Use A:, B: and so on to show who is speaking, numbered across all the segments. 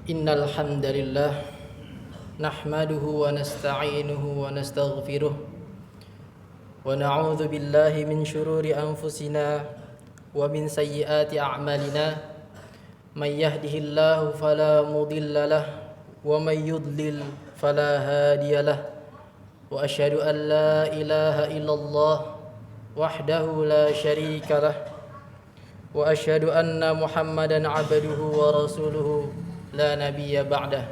A: Innal hamdalillah nahmaduhu wa nasta'inuhu wa nastaghfiruh wa na'udzu billahi min shururi anfusina wa min sayyiati a'malina may yahdihillahu fala mudilla lahu wa may yudlil fala hadiyalah wa asyhadu an la ilaha illallah wahdahu la syarika lah wa asyhadu anna Muhammadan 'abduhu wa rasuluhu la nabiyya ba'dah.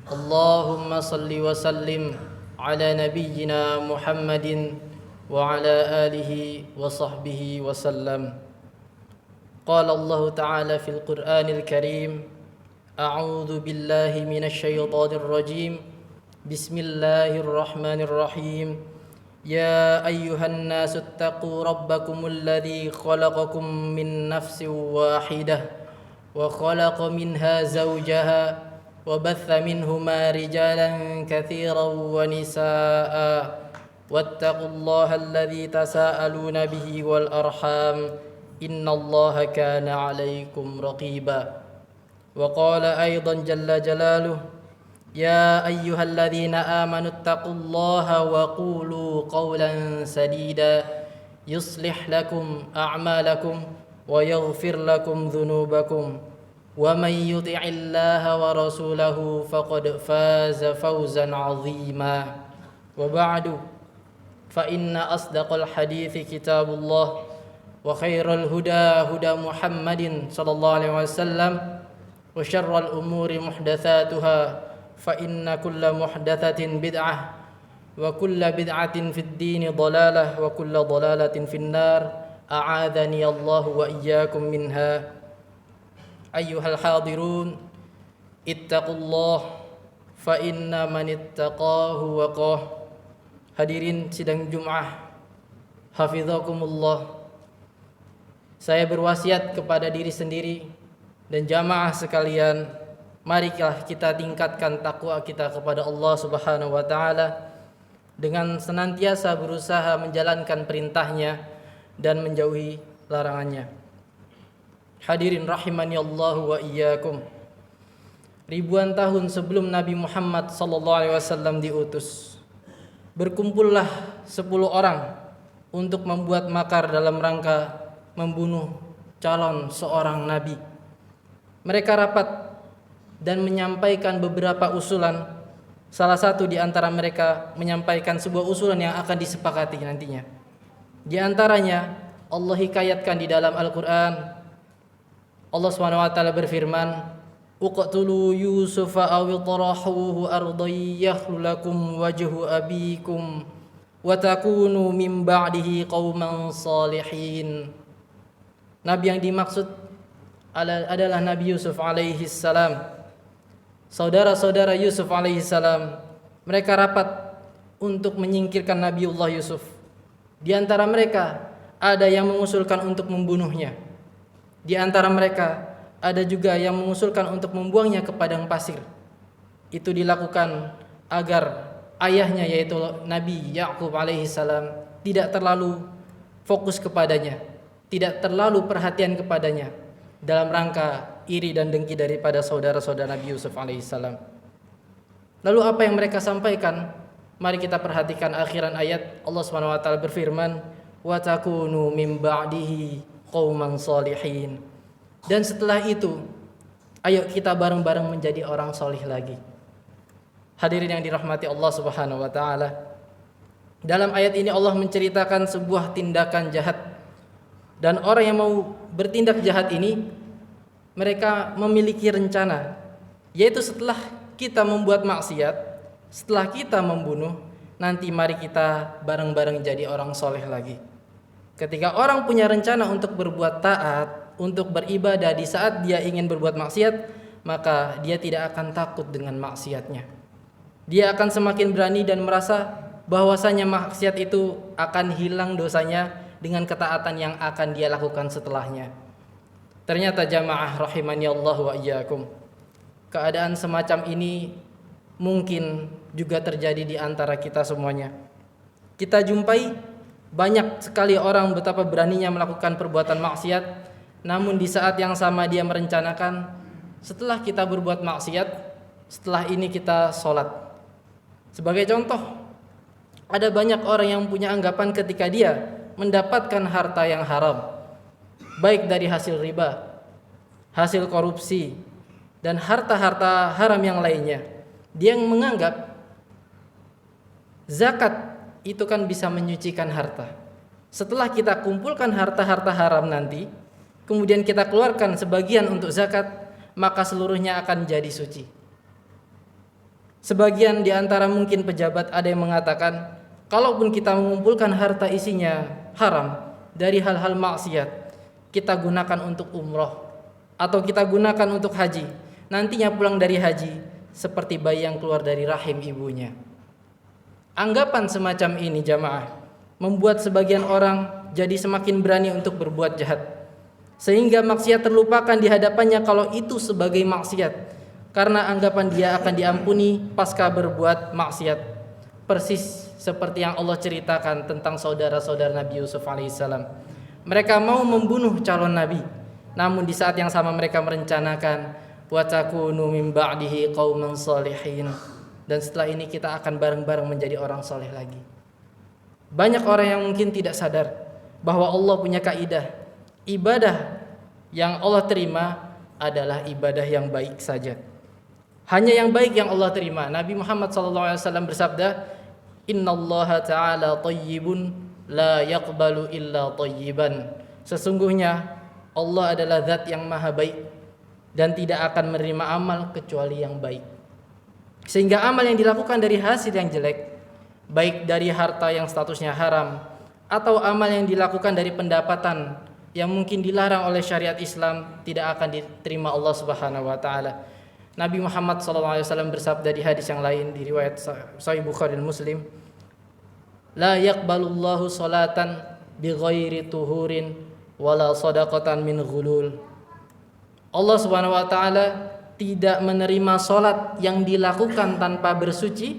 A: Allahumma salli wa sallim ala nabiyyina Muhammadin wa ala alihi wa sahbihi wa sallam. Qala Allah ta'ala fil Qur'anil Karim, a'udzu billahi minasy syaithanir rajim. Bismillahirrahmanirrahim. Ya ayyuhan nasu ittaqu rabbakumul ladzi khalaqakum min nafsin wahidah وخلق منها زوجها وبث منهما رجالا كثيرا ونساء واتقوا الله الذي تساءلون به والأرحام إن الله كان عليكم رقيبا. وقال أيضا جل جلاله يا أيها الذين آمنوا اتقوا الله وقولوا قولا سديدا يصلح لكم أعمالكم ويغفر لكم ذنوبكم ومن يطع الله ورسوله فقد فاز فوزا عظيما. وبعد فإن أصدق الحديث كتاب الله وخير الهدى هدى محمد صلى الله عليه وسلم وشر الأمور محدثاتها فإن كل محدثة بدعة وكل بدعة في الدين ضلالة وكل ضلالة في النار أعاذني الله وإياكم منها. أيها الحاضرون اتقوا الله فإن من اتقاه وقاه. Hadirin sidang Jum'ah, hafizakumullah. Saya berwasiat kepada diri sendiri dan jamaah sekalian, marilah kita tingkatkan takwa kita kepada Allah Subhanahu wa taala dengan senantiasa berusaha menjalankan perintahnya dan menjauhi larangannya. Hadirin rahimani Allah wa iyyakum. Ribuan tahun sebelum Nabi Muhammad sallallahu alaihi wasallam diutus, berkumpullah 10 orang untuk membuat makar dalam rangka membunuh calon seorang nabi. Mereka rapat dan menyampaikan beberapa usulan. Salah satu di antara mereka menyampaikan sebuah usulan yang akan disepakati nantinya. Di antaranya Allah hikayatkan di dalam Al-Qur'an. Allah Subhanahu wa taala berfirman, "Uqtulu Yusufa aw itrahuhu ardan yakhlu lakum wajhu abikum wa takunu min ba'dihi qauman salihin." Nabi yang dimaksud adalah Nabi Yusuf alaihi salam. Saudara-saudara Yusuf alaihi salam, mereka rapat untuk menyingkirkan Nabiullah Yusuf. Di antara mereka ada yang mengusulkan untuk membunuhnya. Di antara mereka ada juga yang mengusulkan untuk membuangnya ke padang pasir. Itu dilakukan agar ayahnya yaitu Nabi Yakub alaihi salam tidak terlalu fokus kepadanya, tidak terlalu perhatian kepadanya dalam rangka iri dan dengki daripada saudara-saudara Nabi Yusuf alaihi salam. Lalu apa yang mereka sampaikan? Mari kita perhatikan akhiran ayat. Allah Subhanahu wa taala berfirman, "Wa takunu min ba'dihi qauman shalihin." Dan setelah itu, ayo kita bareng-bareng menjadi orang solih lagi. Hadirin yang dirahmati Allah Subhanahu wa taala. Dalam ayat ini Allah menceritakan sebuah tindakan jahat. Dan orang yang mau bertindak jahat ini mereka memiliki rencana, yaitu setelah kita membuat maksiat, setelah kita membunuh, nanti mari kita bareng-bareng jadi orang soleh lagi. Ketika orang punya rencana untuk berbuat taat, untuk beribadah di saat dia ingin berbuat maksiat, maka dia tidak akan takut dengan maksiatnya. Dia akan semakin berani dan merasa bahwasanya maksiat itu akan hilang dosanya dengan ketaatan yang akan dia lakukan setelahnya. Ternyata jamaah rahimani Allah wa iyyakum, keadaan semacam ini mungkin juga terjadi di antara kita semuanya. Kita jumpai banyak sekali orang betapa beraninya melakukan perbuatan maksiat, namun di saat yang sama dia merencanakan setelah kita berbuat maksiat, setelah ini kita sholat. Sebagai contoh, ada banyak orang yang punya anggapan ketika dia mendapatkan harta yang haram, baik dari hasil riba, hasil korupsi, dan harta-harta haram yang lainnya, dia menganggap zakat itu kan bisa menyucikan harta. Setelah kita kumpulkan harta-harta haram nanti, kemudian kita keluarkan sebagian untuk zakat, maka seluruhnya akan jadi suci. Sebagian di antara mungkin pejabat ada yang mengatakan, kalaupun kita mengumpulkan harta isinya haram dari hal-hal maksiat, kita gunakan untuk umroh atau kita gunakan untuk haji, nantinya pulang dari haji seperti bayi yang keluar dari rahim ibunya. Anggapan semacam ini jamaah membuat sebagian orang jadi semakin berani untuk berbuat jahat, sehingga maksiat terlupakan di hadapannya kalau itu sebagai maksiat, karena anggapan dia akan diampuni pasca berbuat maksiat. Persis seperti yang Allah ceritakan tentang saudara-saudara Nabi Yusuf alaihissalam. Mereka mau membunuh calon nabi, namun di saat yang sama mereka merencanakan wa takunu min ba'dihi qauman shalihin, dan setelah ini kita akan bareng-bareng menjadi orang soleh lagi. Banyak orang yang mungkin tidak sadar bahwa Allah punya kaidah, ibadah yang Allah terima adalah ibadah yang baik saja. Hanya yang baik yang Allah terima. Nabi Muhammad SAW bersabda, Innallaha ta'ala tayyibun la yaqbalu illa tayyiban. Sesungguhnya Allah adalah zat yang maha baik dan tidak akan menerima amal kecuali yang baik. Sehingga amal yang dilakukan dari hasil yang jelek, baik dari harta yang statusnya haram, atau amal yang dilakukan dari pendapatan yang mungkin dilarang oleh syariat Islam, tidak akan diterima Allah Subhanahu wa taala. Nabi Muhammad SAW bersabda di hadis yang lain di riwayat Sahih Bukhari dan Muslim, la yaqbalullahu salatan bighairi tuhurin wala shadaqatan min ghulul. Allah Subhanahu wa taala tidak menerima salat yang dilakukan tanpa bersuci,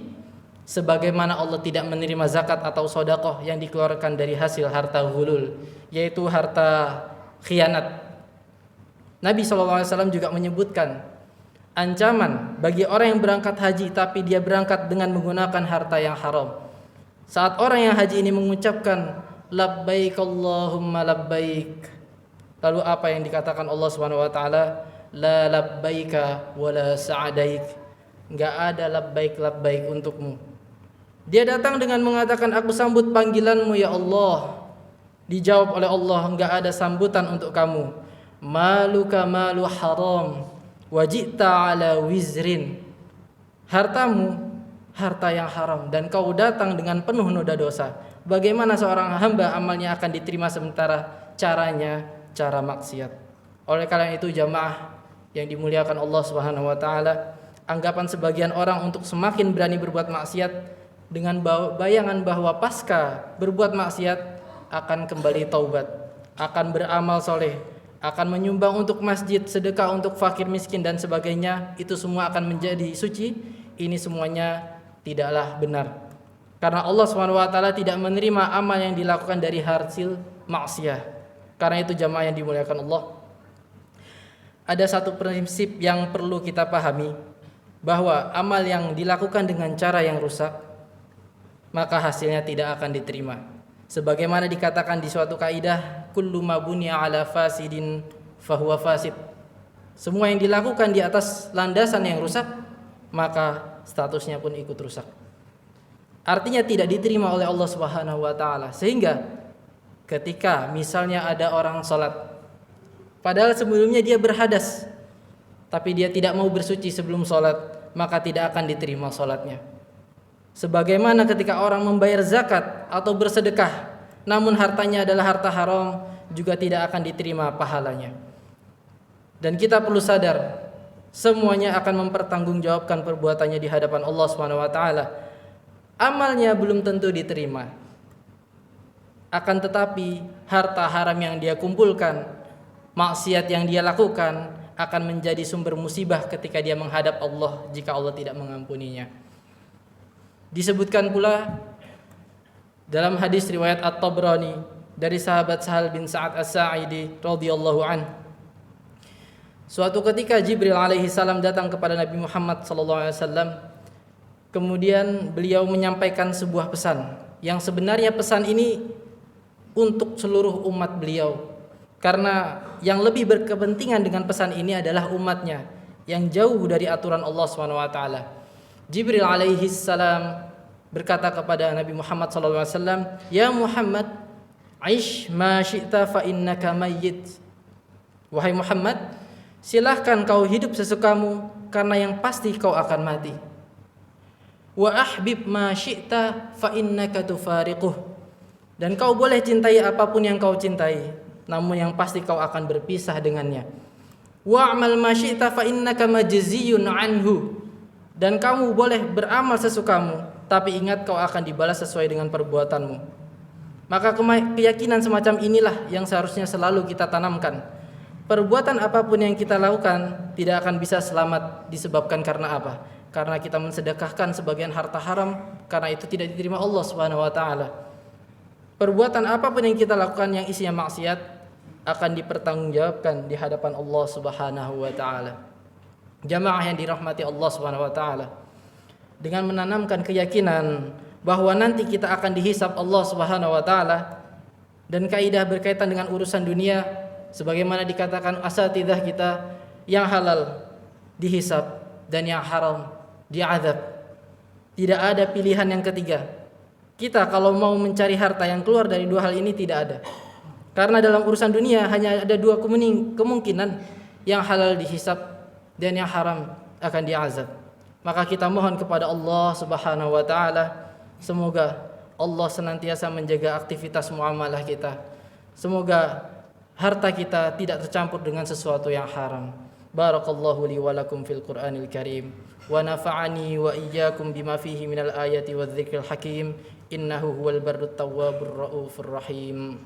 A: sebagaimana Allah tidak menerima zakat atau sedekah yang dikeluarkan dari hasil harta ghulul, yaitu harta khianat. Nabi SAW juga menyebutkan ancaman bagi orang yang berangkat haji tapi dia berangkat dengan menggunakan harta yang haram. Saat orang yang haji ini mengucapkan labbaik Allahumma labbaik, lalu apa yang dikatakan Allah Subhanahu wa taala? La labbaika wala sa'adaik. Enggak ada labbaik untukmu. Dia datang dengan mengatakan, aku sambut panggilanmu ya Allah. Dijawab oleh Allah, enggak ada sambutan untuk kamu. Maluka malu haram wajita ala wizrin. Hartamu harta yang haram dan kau datang dengan penuh noda dosa. Bagaimana seorang hamba amalnya akan diterima sementara caranya cara maksiat? Oleh karena itu jamaah yang dimuliakan Allah Subhanahu wa taala, anggapan sebagian orang untuk semakin berani berbuat maksiat dengan bayangan bahwa pasca berbuat maksiat akan kembali taubat, akan beramal soleh, akan menyumbang untuk masjid, sedekah untuk fakir miskin dan sebagainya, itu semua akan menjadi suci. Ini semuanya tidaklah benar. Karena Allah Subhanahu wa taala tidak menerima amal yang dilakukan dari hasil maksiat. Karena itu jamaah yang dimuliakan Allah, ada satu prinsip yang perlu kita pahami, bahwa amal yang dilakukan dengan cara yang rusak, maka hasilnya tidak akan diterima. Sebagaimana dikatakan di suatu kaidah, kullu ma buniya ala fasidin fahuwa fasid. Semua yang dilakukan di atas landasan yang rusak, maka statusnya pun ikut rusak. Artinya tidak diterima oleh Allah Subhanahu wa taala. Sehingga ketika misalnya ada orang salat, padahal sebelumnya dia berhadas, tapi dia tidak mau bersuci sebelum sholat, maka tidak akan diterima sholatnya. Sebagaimana ketika orang membayar zakat atau bersedekah, namun hartanya adalah harta haram, juga tidak akan diterima pahalanya. Dan kita perlu sadar, semuanya akan mempertanggungjawabkan perbuatannya di hadapan Allah Subhanahu wa taala. Amalnya belum tentu diterima. Akan tetapi harta haram yang dia kumpulkan, maksiat yang dia lakukan akan menjadi sumber musibah ketika dia menghadap Allah jika Allah tidak mengampuninya. Disebutkan pula dalam hadis riwayat At-Tabrani dari sahabat Sahal bin Sa'ad As-Sa'idi radhiyallahu an, Suatu ketika Jibril alaihi salam datang kepada Nabi Muhammad sallallahu alaihi wasallam. Kemudian beliau menyampaikan sebuah pesan yang sebenarnya pesan ini untuk seluruh umat beliau. Karena yang lebih berkepentingan dengan pesan ini adalah umatnya yang jauh dari aturan Allah Subhanahu wa taala. Jibril alaihi salam berkata kepada Nabi Muhammad sallallahu alaihi wasallam, "Ya Muhammad, aish ma syi'ta fa innaka mayyit." Wahai Muhammad, silahkan kau hidup sesukamu karena yang pasti kau akan mati. Wa ahbib ma syi'ta fa innaka tufariquh. Dan kau boleh cintai apapun yang kau cintai, namun yang pasti kau akan berpisah dengannya. Wa amal ma syi'ta fa innaka majziyun anhu. Dan kamu boleh beramal sesukamu, tapi ingat kau akan dibalas sesuai dengan perbuatanmu. Maka keyakinan semacam inilah yang seharusnya selalu kita tanamkan. Perbuatan apapun yang kita lakukan tidak akan bisa selamat disebabkan karena apa? Karena kita mensedekahkan sebagian harta haram, karena itu tidak diterima Allah Subhanahu wa taala. Perbuatan apapun yang kita lakukan yang isinya maksiat akan dipertanggungjawabkan di hadapan Allah Subhanahu wa taala. Jamaah yang dirahmati Allah Subhanahu wa taala. Dengan menanamkan keyakinan bahwa nanti kita akan dihisab Allah Subhanahu wa taala dan kaidah berkaitan dengan urusan dunia sebagaimana dikatakan asatidzah kita, yang halal dihisab dan yang haram diazab. Tidak ada pilihan yang ketiga. Kita kalau mau mencari harta yang keluar dari dua hal ini tidak ada. Karena dalam urusan dunia hanya ada dua kemungkinan, yang halal dihisab dan yang haram akan diazab. Maka kita mohon kepada Allah Subhanahu wa taala, semoga Allah senantiasa menjaga aktivitas muamalah kita. Semoga harta kita tidak tercampur dengan sesuatu yang haram. Barakallahu li wa lakum fil Qur'anil Karim wa nafa'ani wa iyyakum bima fihi minal ayati wadh-dhikril hakim. Innahu huwal barrut tawwabur raufur rahim.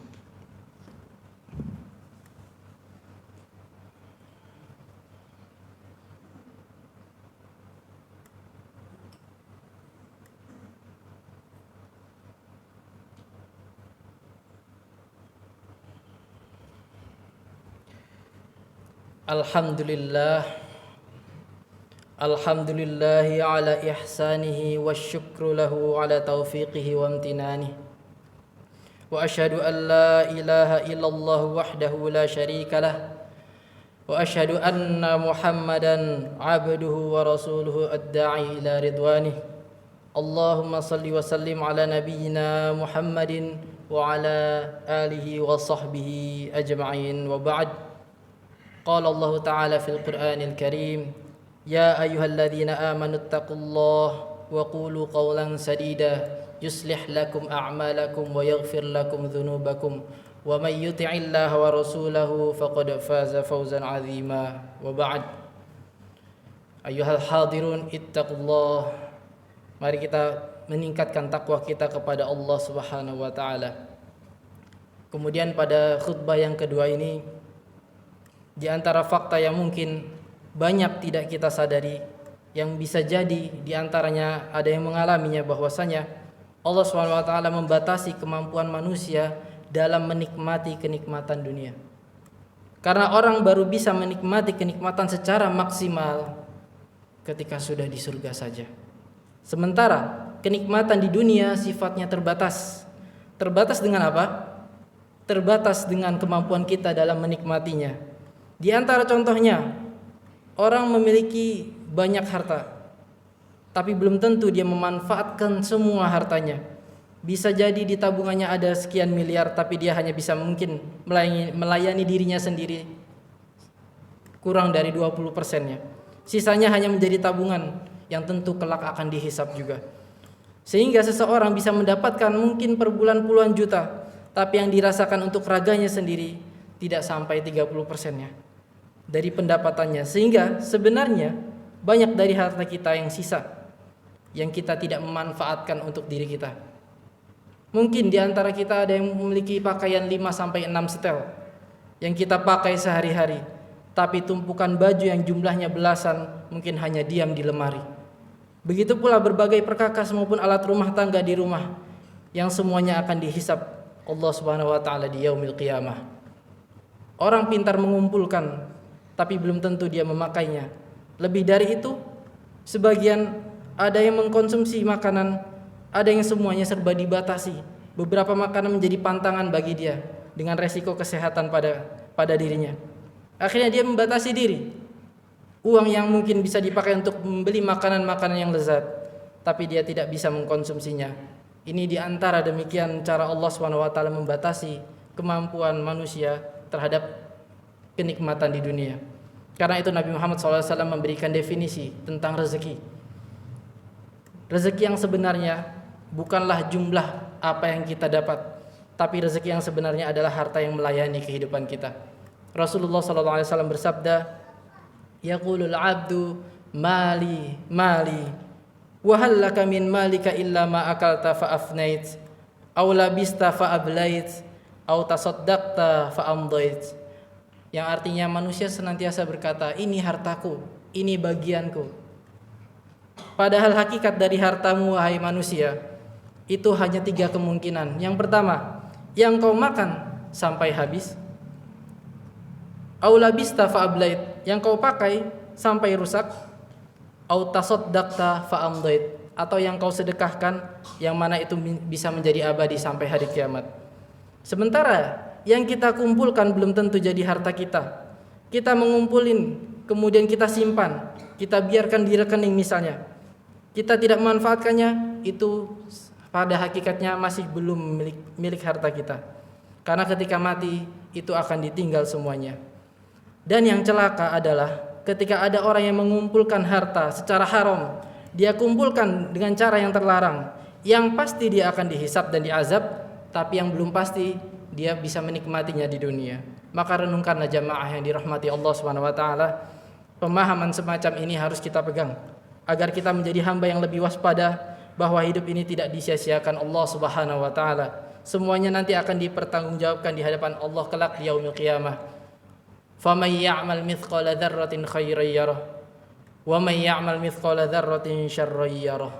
A: Alhamdulillahi ala ihsanihi wasyukru lahu ala taufiqihi wa amtinanihi. Wa asyhadu an la ilaha illallah wahdahu la syarika lah. Wa asyhadu anna Muhammadan abduhu wa rasuluhu ad-da'i ila ridwanih. Allahumma salli wa sallim ala nabiyyina Muhammadin wa ala alihi wa sahbihi ajma'in wa ba'd. قال الله تعالى في القرآن الكريم يا أيها الذين آمنوا اتقوا الله وقولوا قولا سديدا يصلح لكم أعمالكم ويغفر لكم ذنوبكم ومن يطع الله ورسوله فقد فاز فوزا عظيما وبعد أيها الحاضرون اتقوا الله. Mari kita meningkatkan takwa kita kepada Allah Subhanahu wa taala. Kemudian pada khutbah yang kedua ini, di antara fakta yang mungkin banyak tidak kita sadari, yang bisa jadi di antaranya ada yang mengalaminya, bahwasanya Allah SWT membatasi kemampuan manusia dalam menikmati kenikmatan dunia. Karena orang baru bisa menikmati kenikmatan secara maksimal ketika sudah di surga saja. Sementara kenikmatan di dunia sifatnya terbatas. Terbatas dengan apa? Terbatas dengan kemampuan kita dalam menikmatinya. Di antara contohnya, orang memiliki banyak harta, tapi belum tentu dia memanfaatkan semua hartanya. Bisa jadi di tabungannya ada sekian miliar, tapi dia hanya bisa mungkin melayani dirinya sendiri kurang dari 20%-nya. Sisanya hanya menjadi tabungan yang tentu kelak akan dihisab juga. Sehingga seseorang bisa mendapatkan mungkin per bulan puluhan juta, tapi yang dirasakan untuk raganya sendiri tidak sampai 30%-nya dari pendapatannya. Sehingga sebenarnya banyak dari harta kita yang sisa, yang kita tidak memanfaatkan untuk diri kita. Mungkin di antara kita ada yang memiliki pakaian 5-6 setel yang kita pakai sehari-hari, tapi tumpukan baju yang jumlahnya belasan mungkin hanya diam di lemari. Begitu pula berbagai perkakas maupun alat rumah tangga di rumah, yang semuanya akan dihisab Allah Subhanahu wa taala di yaumil qiyamah. Orang pintar mengumpulkan, tapi belum tentu dia memakainya. Lebih dari itu, sebagian ada yang mengkonsumsi makanan, ada yang semuanya serba dibatasi. Beberapa makanan menjadi pantangan bagi dia dengan resiko kesehatan pada dirinya. Akhirnya dia membatasi diri. Uang yang mungkin bisa dipakai untuk membeli makanan-makanan yang lezat, tapi dia tidak bisa mengkonsumsinya. Ini diantara demikian cara Allah SWT membatasi kemampuan manusia terhadap kenikmatan di dunia. Karena itu Nabi Muhammad SAW memberikan definisi tentang rezeki. Rezeki yang sebenarnya bukanlah jumlah apa yang kita dapat, tapi rezeki yang sebenarnya adalah harta yang melayani kehidupan kita. Rasulullah SAW bersabda, yaqulul abdu mali mali wa hal laka min malika illa ma akalta fa afnait aw labista fa ablait aw tasaddaqta fa amdait. Yang artinya manusia senantiasa berkata, ini hartaku, ini bagianku. Padahal hakikat dari hartamu wahai manusia itu hanya 3 kemungkinan. Yang pertama, yang kau makan sampai habis, aw labista fa ablait, yang kau pakai sampai rusak, aw tasaddaqta fa amdait, atau yang kau sedekahkan yang mana itu bisa menjadi abadi sampai hari kiamat. Sementara yang kita kumpulkan belum tentu jadi harta kita. Kita mengumpulin, kemudian kita simpan, kita biarkan di rekening misalnya. Kita tidak memanfaatkannya, itu pada hakikatnya masih belum milik harta kita. Karena ketika mati itu akan ditinggal semuanya. Dan yang celaka adalah ketika ada orang yang mengumpulkan harta secara haram, dia kumpulkan dengan cara yang terlarang, yang pasti dia akan dihisab dan diazab, tapi yang belum pasti dia bisa menikmatinya di dunia. Maka renungkanlah jamaah yang dirahmati Allah Subhanahu wa taala, pemahaman semacam ini harus kita pegang agar kita menjadi hamba yang lebih waspada bahwa hidup ini tidak disia-siakan Allah Subhanahu wa taala. Semuanya nanti akan dipertanggungjawabkan di hadapan Allah kelak di yaumil qiyamah. Faman ya'mal mithqala dzarratin khairan yarah wa man ya'mal mithqala dzarratin syarran yarah.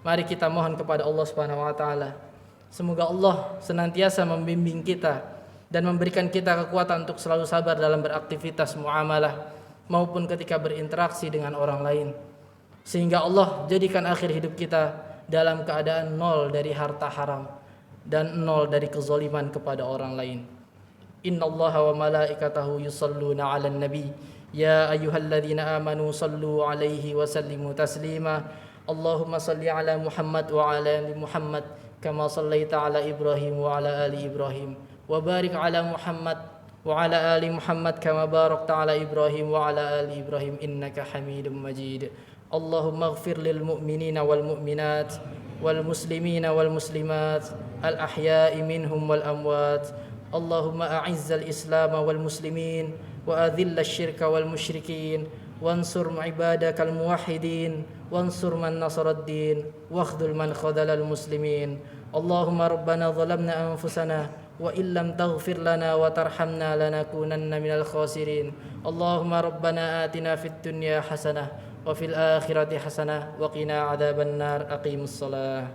A: Mari kita mohon kepada Allah Subhanahu wa taala, semoga Allah senantiasa membimbing kita dan memberikan kita kekuatan untuk selalu sabar dalam beraktivitas muamalah maupun ketika berinteraksi dengan orang lain. Sehingga Allah jadikan akhir hidup kita dalam keadaan nol dari harta haram dan nol dari kezaliman kepada orang lain. Innallaha wa malaikatahu yusalluna 'alan nabi ya ayyuhalladzina amanu sallu 'alaihi wa sallimu taslima. Allahumma salli 'ala Muhammad wa 'ala ali Muhammad kama sallaita 'ala Ibrahim wa 'ala ali Ibrahim wa barik 'ala Muhammad wa 'ala ali Muhammad kama barakta 'ala Ibrahim wa 'ala ali Ibrahim innaka Hamidum Majid. Allahumma ighfir lil mu'minina wal mu'minat wal muslimina wal muslimat al ahya'i minhum wal amwat. Allahumma a'izzal Islam wal muslimin wa adhillash syirka wal musyrikin wansur ibadakal muwahhidin wansur man nasaraddin wakhdhul man khadhalal muslimin. Allahumma rabbana zalamna anfusana wa illam taghfir lana wa tarhamna lanakunanna minal khasirin. Allahumma rabbana atina fid dunya hasanah wa fil akhirati hasanah wa qina adzaban nar. Aqimus shalah.